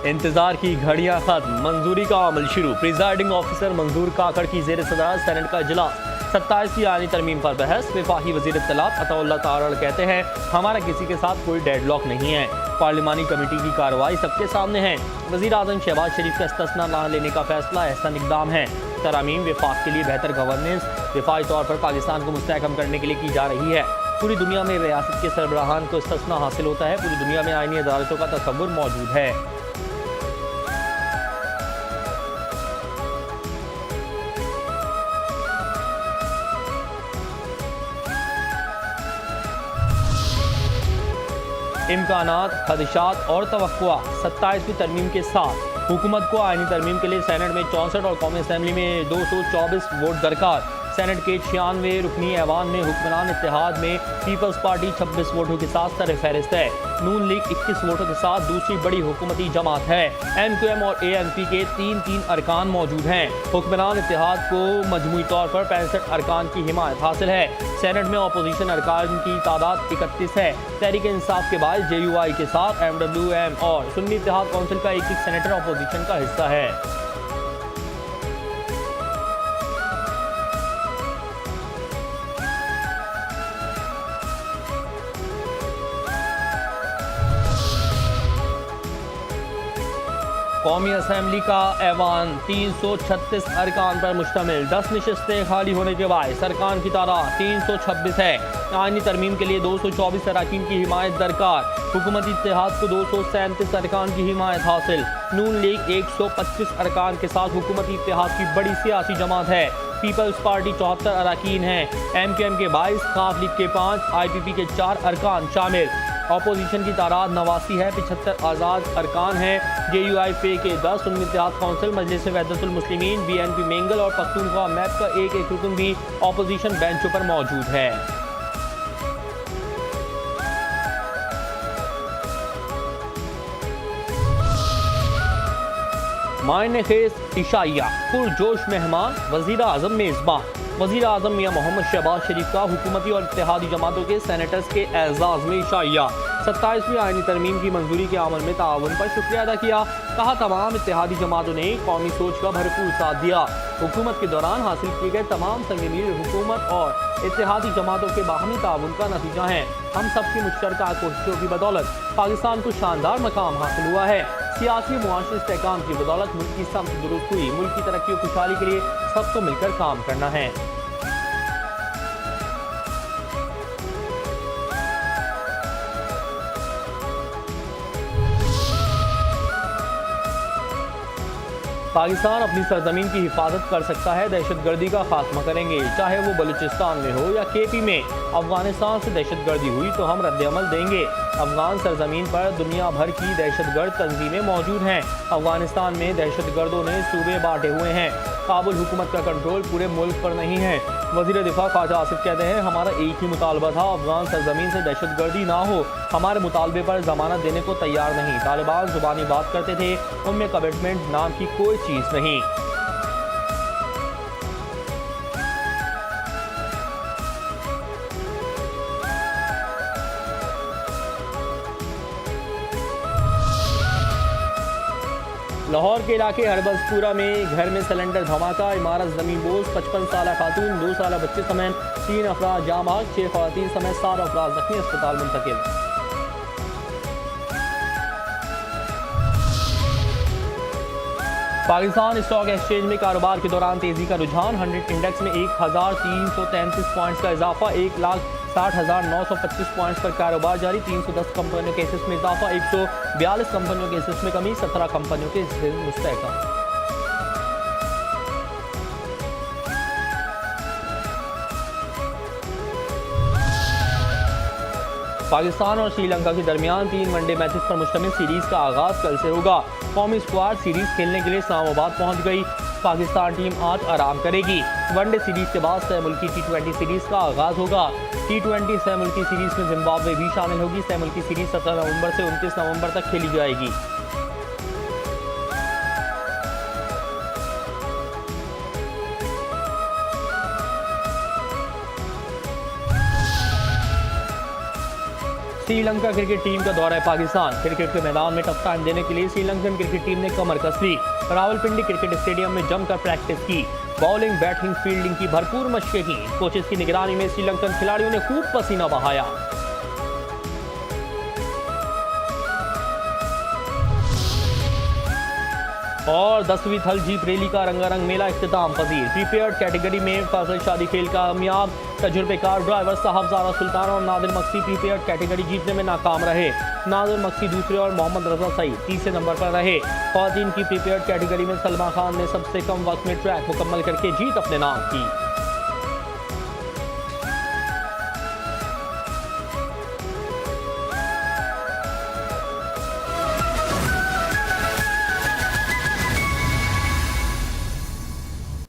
इंतजार की घड़ियां खत्म, मंजूरी का अमल शुरू। प्रिजाइडिंग ऑफिसर मंजूर काकड़ की जेर सदारत सेनेट का इजलास। 27वीं आईनी तरमीम पर बहस। वफाकी वजीर इत्तलात अताउल्लाह तारड़ कहते हैं, हमारा किसी के साथ कोई डेडलॉक नहीं है। पार्लिमानी कमेटी की कार्रवाई सबके सामने है। वजीर आजम शहबाज शरीफ का इस्तिस्ना न लेने का फैसला अहसन इकदाम है। तरामीम वफाक के लिए बेहतर गवर्नेंस दिफाई तौर पर पाकिस्तान को मुस्तहकम करने के लिए की जा रही है। पूरी दुनिया में रियासत के सरबराहान को इस्तिस्ना हासिल होता है। पूरी दुनिया में आईनी अदालतों का तसव्वुर मौजूद है। इम्कानात, खदशात और तवक्कुआ। 27वीं तरमीम के साथ हुकूमत को आईनी तरमीम के लिए सेनेट में 64 और कौमी असम्बली में 224 वोट दरकार। सेनेट के 96 रुकनी ऐवान में हुक्मरान इत्तेहाद में पीपल्स पार्टी 26 वोटों के साथ सर फहरिस्त है। नून लीग 21 वोटों के साथ दूसरी बड़ी हुकूमती जमात है। MQM और ANP के 3-3 अरकान मौजूद हैं। हुक्मरान इत्तेहाद को मजमूई तौर पर 65 अरकान की हिमायत हासिल है। सेनेट में अपोजिशन अरकान की तादाद 31 है। तहरीक इंसाफ के बाद JUI के साथ MWM और सुन्नी इत्तेहाद कौंसिल का एक सेनेटर अपोजिशन का हिस्सा है। कौमी असम्बली का ऐवान 336 अरकान पर मुश्तमिल। 10 नशस्तें खाली होने के बाद सरकान की तादाद 326 है। आईनी तरमीम के लिए 224 अरकान की हिमायत दरकार। हुकूमती इत्तेहाद को 237 अरकान की हिमायत हासिल। नून लीग 125 अरकान के साथ हुकूमती इत्तेहाद की बड़ी सियासी जमात है। पीपल्स पार्टी 74 अरकान हैं। MQM के 22, खाफ लीग के 5, IPP के 4 अरकान शामिल। अपोजिशन की तादाद 89 है। 75 आज़ाद अरकान हैं। JUI पे के 10, सुन्नी इत्तेहाद कौंसिल, मजलिस वहदतुल मुस्लिमीन, BNP मेंगल और पख्तूनख्वा मैप का एक रुकन भी अपोजिशन बेंचों पर मौजूद है। मायने खेज इशाइया, पुरजोश मेहमान, वजीर आजम मेजबान। वजीर आजम मियां मोहम्मद शहबाज शरीफ का हुकूमती और इत्तेहादी जमातों के सेनेटर्स के एजाज में इशाइया। 27वीं आईनी तरमीम की मंजूरी के अमल में ताउन पर शुक्रिया अदा किया। कहा, तमाम इत्तेहादी जमातों ने कौमी सोच का भरपूर साथ दिया। हुकूमत के दौरान हासिल किए गए तमाम संगमीर हुकूमत और इत्तेहादी जमातों के बाहमी ताउन का नतीजा है। हम सबकी मुश्तरका कोशिशों की बदौलत पाकिस्तान को शानदार मकाम हासिल हुआ है। सियासी मुआशी इस्तेहकाम की बदौलत मुल्क की समत दुरुस्त हुई। मुल्क की तरक्की और खुशहाली के लिए सबको मिलकर काम करना है। पाकिस्तान अपनी सरजमीन की हिफाजत कर सकता है। दहशतगर्दी का खात्मा करेंगे, चाहे वो बलूचिस्तान में हो या KP में। अफगानिस्तान से दहशतगर्दी हुई तो हम रद्द-ए-अमल देंगे। अफगान सरजमीन पर दुनिया भर की दहशतगर्द तंजीमें मौजूद हैं। अफगानिस्तान में दहशतगर्दों ने सूबे बांटे हुए हैं। काबुल हुकूमत का कंट्रोल पूरे मुल्क पर नहीं है। वज़ीर दिफा ख्वाजा आसिफ कहते हैं, हमारा एक ही मुतालबा था, अफगान सरजमीन से दहशतगर्दी ना हो। हमारे मुतालबे पर जमानत देने को तैयार नहीं। तालिबान जुबानी बात करते थे, उनमें कमिटमेंट नाम की कोई चीज़ नहीं। लाहौर के इलाके हरबसपुरा में घर में सिलेंडर धमाका, इमारत जमीन बोझ। 55 साल खातून, 2 साल बच्चे समेत 3 अफराद जाँ बहक, 6 खवातीन समेत 7 अफराद जख्मी, अस्पताल मुंतकिल। पाकिस्तान स्टॉक एक्सचेंज में कारोबार के दौरान तेजी का रुझान। 100 इंडेक्स में 1333 पॉइंट्स का इजाफा। 1,60,925 पॉइंट्स पर कारोबार जारी। 310 कंपनियों के हिस्से में इजाफा। 142 कंपनियों के हिस्से में कमी। 17 कंपनियों के हिस्से में मुस्तहकम। पाकिस्तान और श्रीलंका के दरमियान 3 वनडे मैचेस पर मुश्तमिल सीरीज का आगाज कल से होगा। कौमी स्क्वाड सीरीज खेलने के लिए इस्लामाबाद पहुंच गई। पाकिस्तान टीम आज आराम करेगी। वनडे सीरीज के बाद सह मुल्की T20 सीरीज का आगाज होगा। T20 सह मुल्की सीरीज में जिम्बाब्वे भी शामिल होगी। सह मुल्की सीरीज 17 नवंबर से 29 नवंबर तक खेली जाएगी। श्रीलंका क्रिकेट टीम का दौरा है पाकिस्तान। क्रिकेट के मैदान में टफ टाइम देने के लिए श्रीलंकन क्रिकेट टीम ने कमर कस ली। रावलपिंडी क्रिकेट स्टेडियम में जमकर प्रैक्टिस की। बॉलिंग, बैटिंग, फील्डिंग की भरपूर मशकें की। कोचेस की निगरानी में श्रीलंकन खिलाड़ियों ने खूब पसीना बहाया। और 10वीं थल जीप रैली का रंगारंग मेला इख्तिताम पजीर। प्रीपेयर्ड कैटेगरी में फसल शादी खेल कामयाब। तजुर्बेकार ड्राइवर साहबजादा सुल्तान और नादिर मक्सी प्रीपेयर्ड कैटेगरी जीतने में नाकाम रहे। नादिर मक्सी दूसरे और मोहम्मद रजा सईद तीसरे नंबर पर रहे। ख्वातीन की प्रीपेयर्ड कैटेगरी में सलमा खान ने सबसे कम वक्त में ट्रैक मुकम्मल करके जीत अपने नाम की।